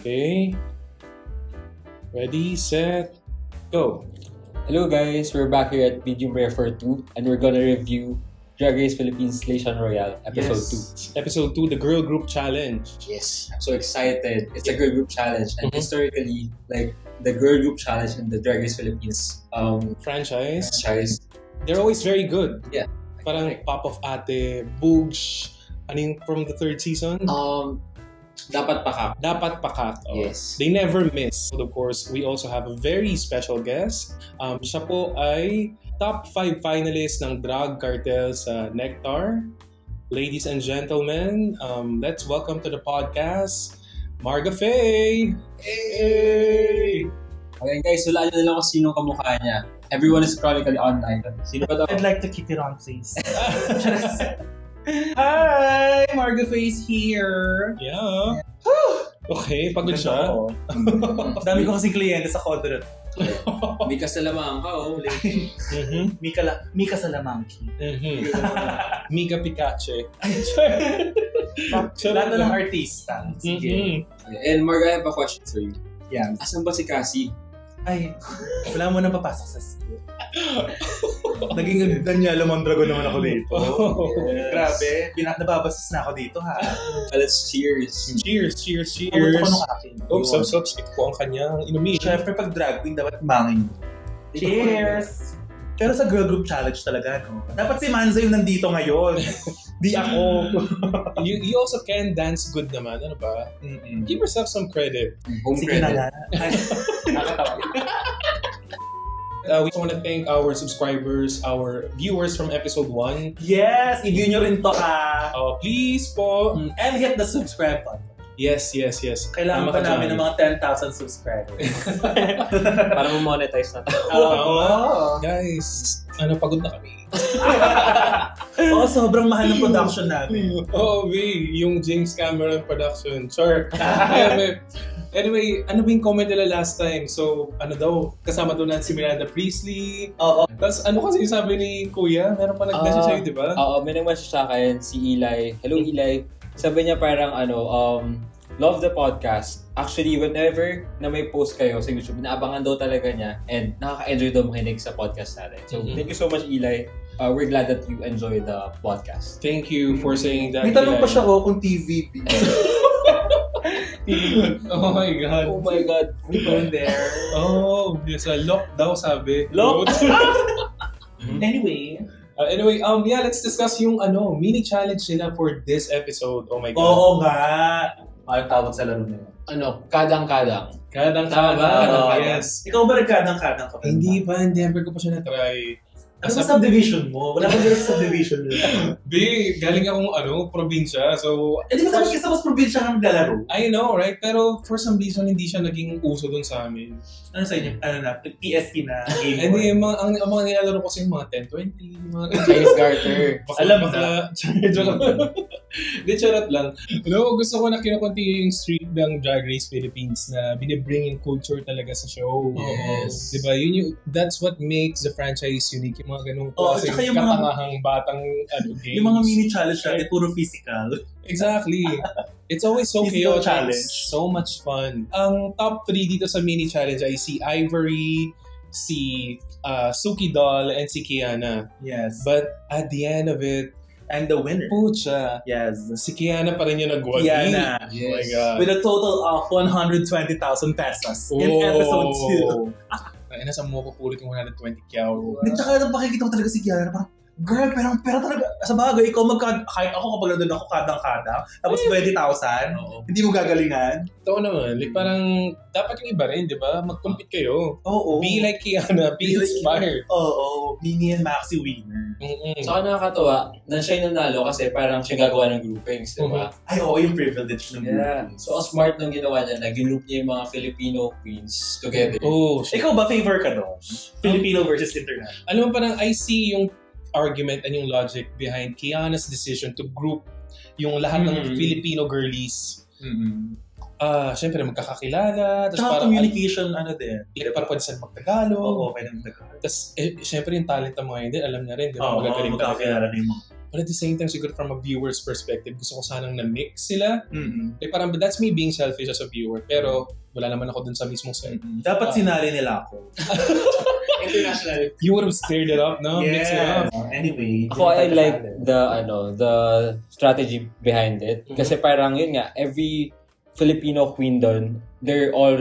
Okay. Ready, set, go. Hello guys, we're back here at Medium Rare for 2 and we're gonna review Drag Race Philippines Station Royale Episode 2. Episode 2, the Girl Group Challenge. Yes, I'm so excited. It's a girl group challenge and historically, like, the girl group challenge in the Drag Race Philippines Franchise. franchise. They're always very good. Yeah. Parang Pop of Ate, Boogs, from the third season? Dapat pakak. Dapat Pakak. Yes. They never miss. So of course, we also have a very special guest. Siya po ay top 5 finalist ng Drag Cartel sa Nectar. Ladies and gentlemen, let's welcome to the podcast, Marga Faye! Hey! Okay guys, hulaan nyo na lang kung sino kamukha niya. Everyone is chronically online. Sino ba to? I'd like to keep it on, please. Hi! Marga Face here. Yeah. Okay, pagod Ganda siya. ako. Dami ko kasing kliyente sa Kodrot. May kasalamang ka, Mhm. Mika Salamangki. Mhm. Mika Pikachu. Lahat na ng artista. Sige. Mhm. And Marga, I have a question for you. Yan. Asan ba si Cassie? Ay, wala mo nang papasok sa school. Naging Daniela Mondragon naman ako dito. Grabe, nababastos na ako dito ha. Let's cheers. Cheers, cheers, Pumunta cheers. ko nung akin. Oops. Ito po ang kanyang inumin. Siyempre, pag drag queen, dapat mangin. Cheers! Pero sa girl group challenge talaga, no? Dapat si Manza yung nandito ngayon. Di ako. You also can dance good naman. Ano ba? Give yourself some credit. Home Sige na credit. nga. Ay, nakatawa. We just want to thank our subscribers, our viewers from episode 1. Yes! I-view nyo rin to ha. Please po. And hit the subscribe button. Yes. Kailangan Tama pa ka namin dyan. ng mga 10,000 subscribers. Para mo-monetize na tayo. Guys, pagod na kami. Oo, sobrang mahal ng production namin. Yung James Cameron production. Sure. Anyway, ano ba yung comment nila last time? So, kasama doon si Miranda Priestley. Oo. Tapos kasi sabi ni Kuya? Meron pa nag-message sa'yo, di ba? Oo, may nag-message sa akin, si Eli. Hello, Eli. Sabi niya parang love the podcast. Actually, whenever na may post kayo sa YouTube, inaabangan daw talaga niya and nakaka-enjoy daw makinig sa podcast natin. So, thank you so much, Eli. We're glad that you enjoy the podcast. Thank you for saying that. May tanong pa Eli. siya kung TVP. Oh my God. Oh my God. We go there. Yes, lock daw sabi. Lock? Anyway. Let's discuss yung mini challenge nila for this episode. Oh my God. Oo nga. Ano tawag sa laro nila? Kadang-kadang. Kadang-kadang. Yes. Ikaw ba nagkadang-kadang ka? Hindi never ko pa siya na-try. Ano ba subdivision mo? Wala bang sa subdivision mo? Galing akong probinsya. So, Di ba sabi ka sa mas probinsya kang naglalaro? I know, right? Pero for some reason, hindi siya naging uso dun sa amin. Ano sa inyo? PSP na game Hindi, board? ang mga nilalaro ko kasi yung mga 10-20, mga Chinese garter. Alam bakla. Hindi, charot lang. Gusto ko na kinukontinue yung streak ng Drag Race Philippines na binibring in culture talaga sa show. Yes. Diba? That's what makes the franchise unique. Yung mga ganung Tsaka yung mga- katangahang batang games. Yung mga mini challenge natin, puro physical. Exactly. It's always so Physical chaotic. challenge. So much fun. Ang top 3 dito sa mini challenge ay si Ivory, si Suki Doll, and si Kiana. Yes. But at the end of it, And the winner. pucha, Yes. si Kiana pa rin yung nagwagi. Kiana. Oh my God. With a total of 120,000 pesos in episode 2. Ay, nasa mo pupulit yung 120 kyaw. At saka napakikita ko talaga si Kiara, parang, girl, pero talaga, sa bagay, ikaw kahit ako kapag nandun ako kadang-kadang, tapos 20,000, Oo. hindi mo gagalingan. Ito naman, parang dapat yung iba rin, di ba? Mag-compete kayo. Oo. Be like Kiana, be Be like inspired. Oo. Mini and Maxi winner. Saka nakakatawa na siya yung nanalo kasi parang siya gagawa ng groupings, di ba? Ay, oo, yung privilege ng Yeah. groupings. So, ang smart nung ginawa niya na ginroup niya yung mga Filipino queens together. Oh, shit. Ikaw ba favor ka doon? Filipino versus international. Alam mo, parang I see yung argument and yung logic behind Kiana's decision to group yung lahat ng Filipino girlies. Siyempre magkakakilala. Tapos Tsaka parang communication, din. para pwede sila mag-Tagalog. Oo, pwede ng Tagalog. Tapos, syempre yung talent ng mga hindi, alam niya rin, di ba? Oo, Magagaling talaga. magkakilala na yung mga But at the same time, siguro from a viewer's perspective, gusto ko sanang na-mix sila. Mm-mm. Like parang, but that's me being selfish as a viewer. Pero wala naman ako dun sa mismong set. Dapat sinali nila ako. International. You would have stirred it up, no? Mix it up. Anyway. Ako, I like the strategy behind it. Kasi parang yun nga, every Filipino queen doon, they're all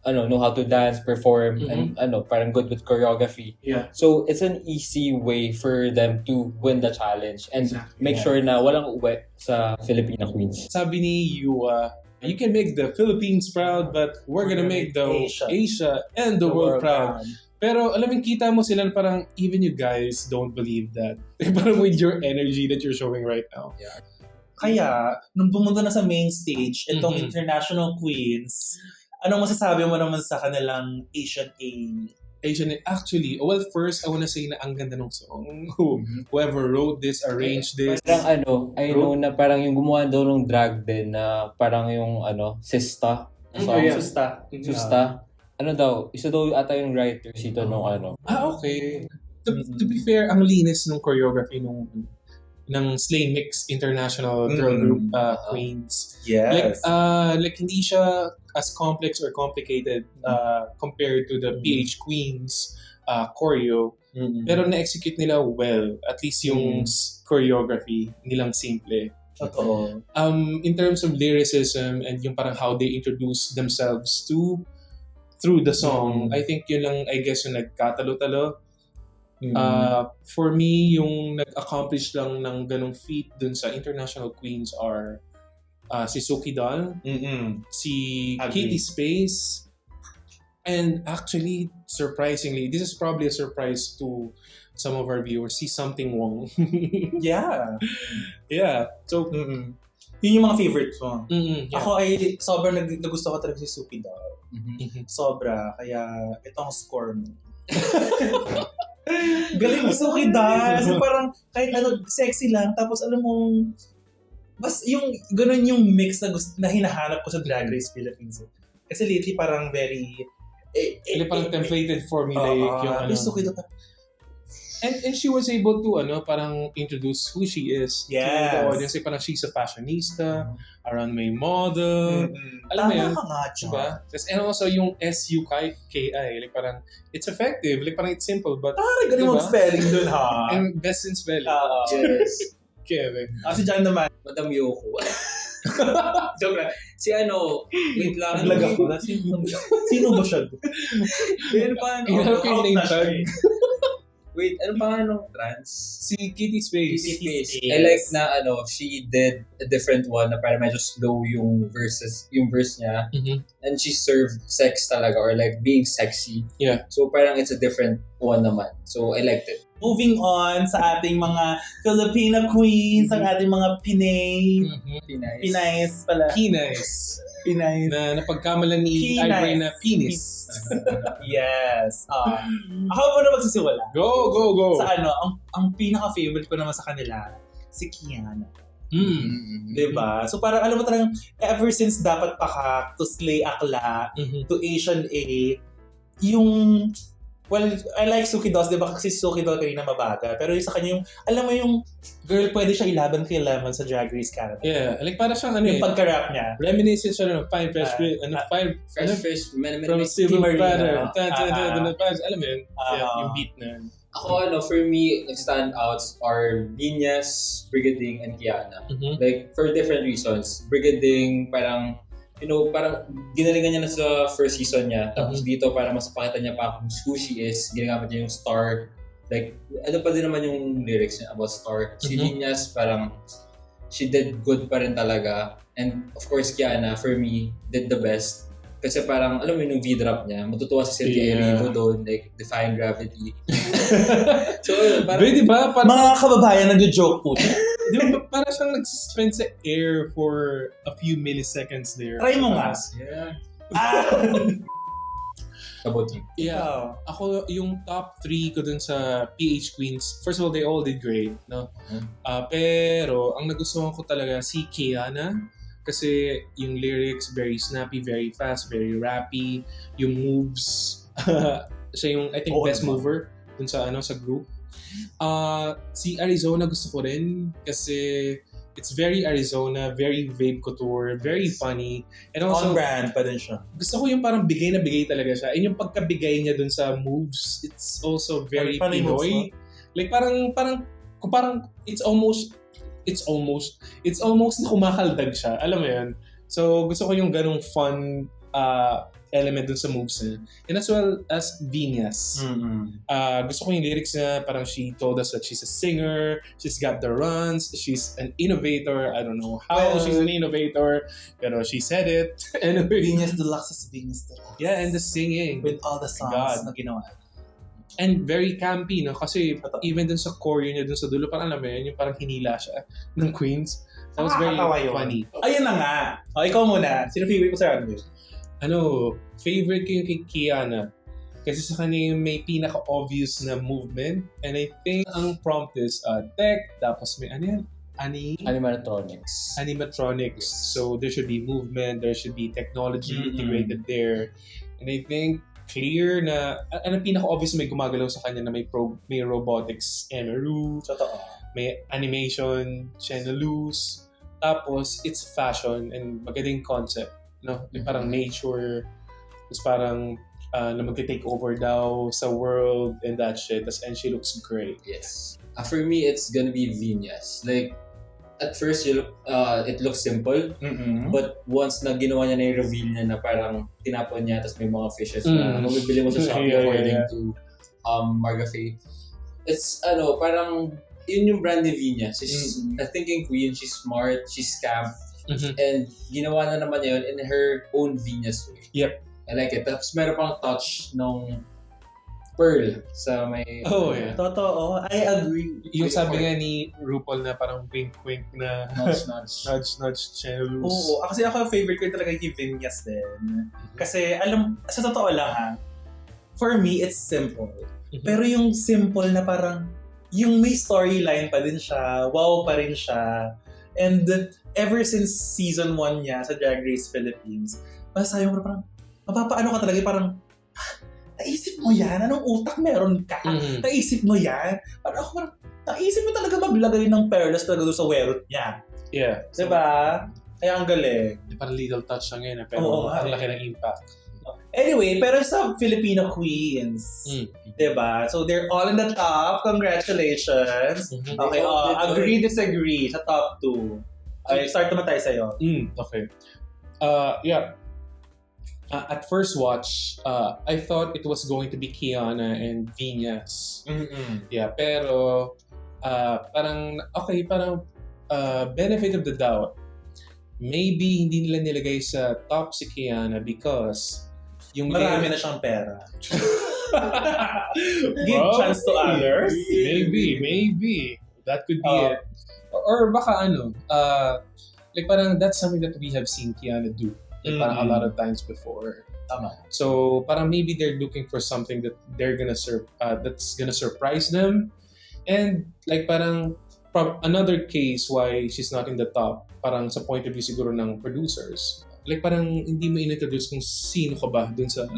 know how to dance, perform, and parang good with choreography. Yeah. So it's an easy way for them to win the challenge and make sure na walang uwi sa Filipino queens. Sabi ni Yua, you can make the Philippines proud, but we're gonna make the Asia and the world proud. Pero alam mo, kita mo sila parang even you guys don't believe that. Parang with your energy that you're showing right now. Yeah. Kaya, nung pumunta na sa main stage, itong international queens, anong masasabi mo naman sa kanilang Asian A? Actually, well, first, I wanna say na ang ganda ng song. Whoever wrote this, arranged this. Parang I know na parang yung gumawa daw ng drag din na parang yung Sista. Susta. Ano daw, isa daw ata yung writers ito nung Okay. To be fair, ang linis ng choreography ng Slay Mix International Girl Group Queens. Yes. Like hindi siya as complex or complicated compared to the PH Queens choreo. Pero na-execute nila well. At least yung choreography, hindi lang simple. Totoo. In terms of lyricism and yung parang how they introduce themselves through the song, I think yun lang, I guess, yung nagkatalo-talo. For me, yung nag-accomplish lang ng ganong feat dun sa international queens are si Suki Doll, si Katie Space, and actually, surprisingly, this is probably a surprise to some of our viewers, si Something Wong. Yeah. So, Yun yung mga favorites mo. yeah. Ako ay sobrang nagusto ko talaga si Suki Doll. Sobra. Kaya itong score mo. Galing mo, Suki Doll. So parang kahit sexy lang. Tapos alam mo, mas yung ganun yung mix na hinahanap ko sa Drag Race Philippines. Kasi lately parang very... parang templated formulaic yung Suki Doll. And she was able to parang introduce who she is to the audience. Parang she's a fashionista, a runway model. Alam mo yun? Tama ka nga, diba? And also yung SUKI, like parang it's effective, like parang it's simple, but galing mong spelling dun, ha? and best in spelling. Yes. Kevin. Si Jan naman. Madam Yoko. Joke lang. Wait lang. Naglag ako. Sino ba siya? Ano pa? Hinarap yung name tag. Wait, ano pa nung trans? Si Katie Space. I like na she did a different one na parang medyo slow yung verse niya. And she served sex talaga or like being sexy. Yeah. So parang it's a different one naman. So I liked it. Moving on sa ating mga Filipina queens, ang ating mga Pinay. Pinays pala. Pinays. Pinays. Na napagkamalan ni Ivory na penis. Yes. Ako mo na magsisimula. Go! Sa ang pinaka-favorite ko naman sa kanila, si Kiana. Diba? So parang alam mo talagang ever since Dapat Pakak to Slay Akla to Asian A, yung well, I like Suki Dolls, diba? Kasi Suki Doll kanina mabaga. Pero yung sa kanya yung, alam mo yung girl, pwede siya ilaban kay Lemon sa Drag Race Canada. Yeah, like para siyang yung pagka-rap niya. Reminiscence siya ng Fine Fresh Fresh Fish, from Silver Platter. Marina. Alam mo yun? Yung beat na yun. Ako, for me, standouts are Linyas, Brigading, and Kiana. Like, for different reasons. Brigading, parang parang ginalingan niya na sa first season niya. Tapos dito, para mas pakita niya pa who she is, ginagamit niya yung star. Like, ano pa din naman yung lyrics niya about star. Si Linyas, parang she did good pa rin talaga. And of course, Kiana, for me, did the best. Kasi parang, alam mo yung V-drop niya, matutuwa si Cynthia Erivo doon, like, defying gravity. So, parang... Di ba? Mga kababayan nag-joke po. Di ba? Parang siyang nag-suspend sa air for a few milliseconds there. Try mo nga. Yeah. Yeah. Ako, yung top 3 ko dun sa PH Queens, first of all, they all did great. No? Pero, ang nagustuhan ko talaga si Kiana. Kasi yung lyrics, very snappy, very fast, very rappy. Yung moves, siya yung, I think, best mover dun sa, sa group. Si Arizona gusto ko rin kasi it's very Arizona, very vape couture, very funny. And also, On brand pa din siya. gusto ko yung parang bigay na bigay talaga siya. And yung pagkabigay niya dun sa moves, it's also very Paano yung moves Pinoy. mo? Like parang it's almost na kumakaldag siya. Alam mo yun? So gusto ko yung ganong fun element dun sa moves niya. And as well as Vinyas. Gusto ko yung lyrics niya, parang she told us that she's a singer, she's got the runs, she's an innovator. I don't know how she's an innovator, pero she said it. Anyway. Venus Deluxe is Venus Deluxe. Yeah, and the singing. With all the songs God. na ginawa. And very campy, no? Kasi even dun sa choreo niya, dun sa dulo, parang alam mo yun, yung parang hinila siya ng Queens. That was very Nakakatawa yun. funny. Ayun na nga. O, ikaw muna. Sino favorite mo sa Runway? Favorite ko yung kay Kiana. Kasi sa kanya yung may pinaka-obvious na movement. And I think ang prompt is tech, tapos may animatronics. So there should be movement, there should be technology integrated there. And I think clear na, ang pinaka-obvious may gumagalaw sa kanya na may robotics, Emeru, may animation, Chenaluz, tapos it's fashion and magaling concept. No? Like parang nature, tapos parang na mag-take over daw sa world and that shit. And she looks great. Yes. For me, it's gonna be Vinyas. Like, at first, it looks simple. But once na ginawa niya na yung reveal niya na parang tinapon niya tapos may mga fishes na mabibili mo sa Shopee according to Margafe. It's, parang yun yung brand ni Vinyas. She's a thinking queen. She's smart. She's camp. And ginawa na naman niya yun in her own Venus way. Yep. I like it. Tapos meron pang touch nung pearl sa may... Oh, yeah. Totoo. I agree. Yung sabi nga ni RuPaul na parang wink-wink na nudge, Chenaluz. Oo. Kasi ako favorite ko talaga yung Vinyas din. Kasi sa totoo lang ha, for me, it's simple. Pero yung simple na parang, yung may storyline pa din siya, wow pa rin siya. And ever since season 1 niya sa Drag Race Philippines, masasabi mo parang, mapapaano ka talaga, parang, naisip mo yan? Anong utak meron ka? Naisip mo yan? Parang ako parang, naisip mo talaga maglagay ng pearls talaga doon sa werot niya. Yeah. Diba? Kaya ang galing. Parang little touch lang yun, pero ang laki ng impact. Anyway, pero sa Filipino queens, diba? So they're all in the top. Congratulations. Okay, agree, disagree sa top 2. Okay, start naman tayo sa'yo. Okay. Yeah. At first watch, I thought it was going to be Kiana and Vinyas. Yeah, pero parang benefit of the doubt. Maybe hindi nila nilagay sa top si Kiana because yung marami na siyang pera. Give chance to others. Maybe. That could be it. Or baka like parang that's something that we have seen Kiana do. Like parang a lot of times before. Tama. So parang maybe they're looking for something that they're that's gonna surprise them. And like parang another case why she's not in the top, parang sa point of view siguro ng producers. Like parang hindi mo in-introduce kung sino ka ba dun sa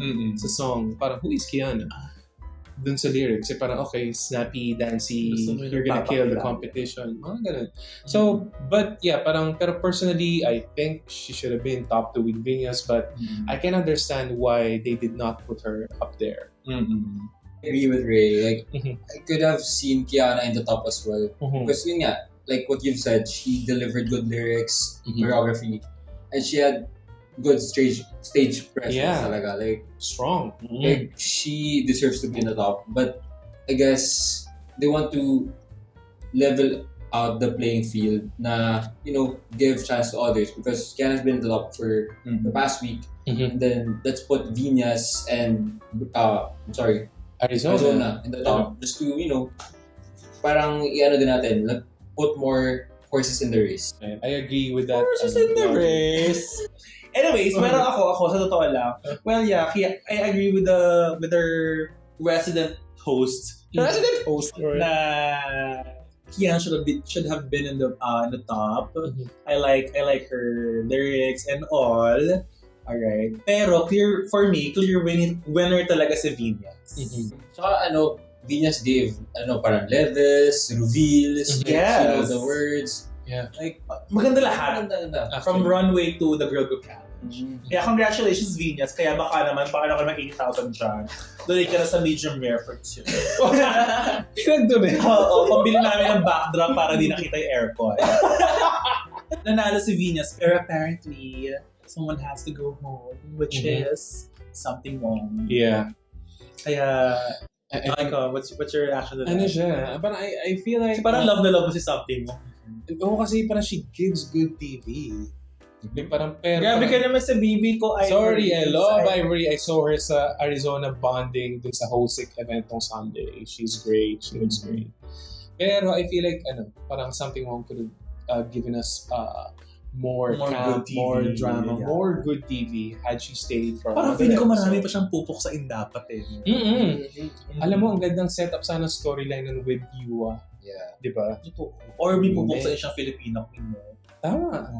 song. Parang who is Kiana? Dun sa lyrics. Parang okay, snappy, dancy, you're gonna kill the competition. Mga ganun. So, but yeah, pero personally, I think she should have been top 2 with Vinyas, but I can understand why they did not put her up there. I agree with Ray. Like, I could have seen Kiana in the top as well. Because yun nga, like what you've said, she delivered good lyrics, choreography, and she had good stage presence talaga. Like, strong. Like, she deserves to be in the top. But I guess they want to level out the playing field na, give chance to others because Kiana's been in the top for the past week. And then let's put Vinyas and Arizona in the top just to, parang i-ano din natin, like, put more horses in the race. I agree with that. Horses in the race. Anyways, meron ako sa totoo lang. Well, yeah, I agree with her resident host. Na Kiana should have been in the top. I like her lyrics and all. Alright. Pero clear winner talaga si Vinyas. Saka Venus gave, parang levels, reveals, Yes. the words. Yeah. Like, Maganda lahat. maganda. From runway to the girl group challenge. Mm. Kaya congratulations, Venus. Kaya baka naman naman 80,000 dyan. Doon ka na sa medium rare for 2. Pinagdun eh. Oo, pambili namin ng backdrop para di nakita yung aircon. Nanalo si Venus, pero apparently, someone has to go home, which is something wrong. Yeah. Kaya, I- what's your reaction to that? Ano siya? But I feel like... Kasi parang love na love mo si something mo. Oo, kasi parang she gives good TV. Yung parang pero... Grabe ka naman sa BB ko, Ivory. Sorry, I love Ivory. I saw her sa Arizona bonding dun sa Hosick event on Sunday. She's great. She looks great. Pero I feel like, parang something wrong could have given us more camp, good TV. more drama, Yeah. more good TV had she stayed for Parang another feeling ko marami episode. pa siyang pupok sa indapat eh. Alam mo, ang gandang setup sana storyline nun with Yua. Yeah. Di ba? Totoo. Or may pupok sa isang Filipino queen mo. Tama.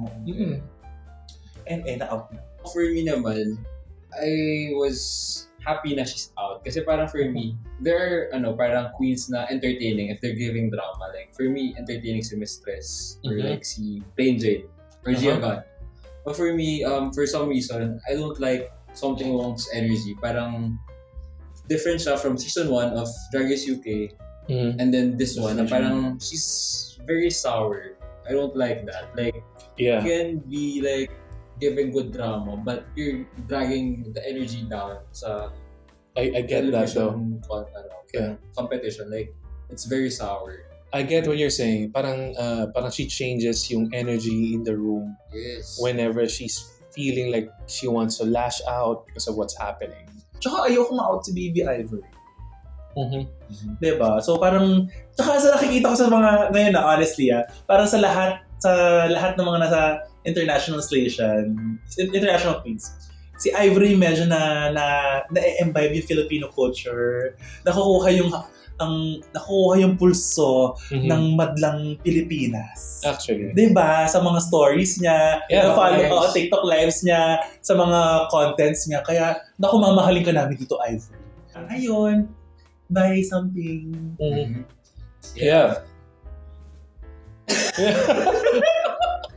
And out na. For me naman, I was happy na she's out. Kasi parang for me, there are, parang queens na entertaining if they're giving drama. Like, for me, entertaining si Mistress, or like si Plain Jade, or Gia Gunn. But for me, for some reason, I don't like Something Wrong's energy. Parang, different siya from season 1 of Drag Race UK, and then this one, na parang, she's very sour. I don't like that. Like, Yeah. you can be like, giving good drama, but you're dragging the energy down sa I get that though. Yeah. Competition. Like, it's very sour. I get what you're saying. Parang she changes yung energy in the room Yes. whenever she's feeling like she wants to lash out because of what's happening. Tsaka ayoko ma-out si BB Ivory. Mm-hmm. Diba? So parang, tsaka sa nakikita ko sa mga, ngayon na honestly parang sa lahat ng mga nasa international queens, si Ivory medyo na-imbibe yung Filipino culture, nakukuha yung pulso ng madlang Pilipinas. Actually. Diba? Sa mga stories niya, Yeah, TikTok lives niya, sa mga contents niya. Kaya, mamahalin ka namin dito, Ivory. Ngayon, buy something. Mm-hmm. Yeah.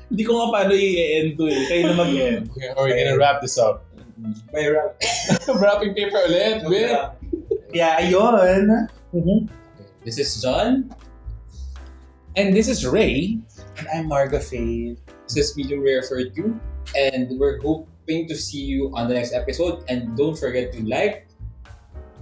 Hindi ko nga paano i-end to eh. Kayo na mag-end. Okay, are we gonna wrap this up? May wrap. Wrapping paper ulit. With... Yeah, ayun. This is John. And this is Ray. And I'm Marga Faye. This is Medium Rare for 2. And we're hoping to see you on the next episode. And don't forget to like,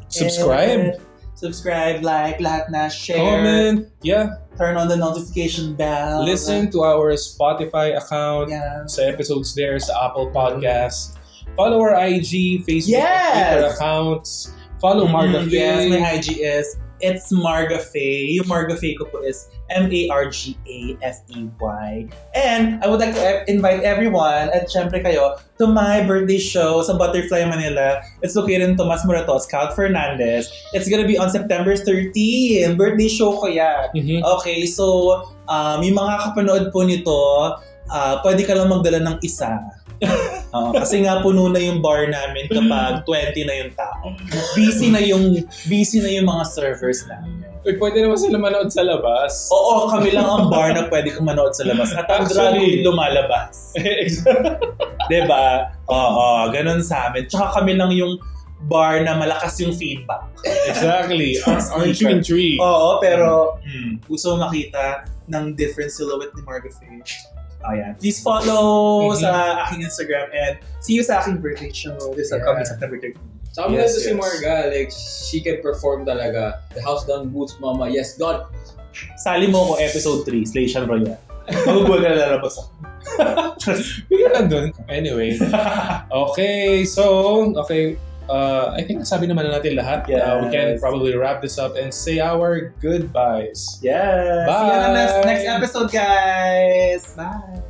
Subscribe. Subscribe, like, lahat na, share. Comment. Yeah. Turn on the notification bell. Listen to our Spotify account. Yeah. Sa episodes there sa Apple Podcasts. Follow our IG, Facebook, Yes! and Twitter accounts. Follow Marga Yes, Faye. my IG is It's Marga Faye. Yung Marga Faye ko po is MARGAFEY. And I would like to invite everyone, at syempre kayo, to my birthday show sa Butterfly Manila. It's located in Tomas Morato, Scout Fernandez. It's gonna be on September 13. Birthday show ko yan. Mhm. Okay, so yung mga kapanood po nito, pwede ka lang magdala ng isa. Kasi nga puno na yung bar namin kapag 20 na yung tao. Busy na yung mga servers namin. Uy, pwede naman sila manood sa labas. Oo, kami lang ang bar na pwede kang manood sa labas. At ang drag queen lumalabas. Diba? Oo, ganun sa amin. Tsaka kami lang yung bar na malakas yung feedback. Exactly. Aren't you intrigued? Oo, pero gusto makita ng different silhouette ni Marga Faye. Ayan. Please follow sa aking Instagram and see you sa aking birthday show this upcoming September 13. Sa amin si Marga, like, she can perform talaga. The House Down Boots, Mama, Yes, God. Sali mo ko episode 3, Station Royale. Magugulo na lalabas ako. Bigyan lang dun. Anyway. Okay, I think nasabi naman na natin lahat. Yes. We can probably wrap this up and say our goodbyes. Yes. Bye. See you on the next episode, guys. Bye.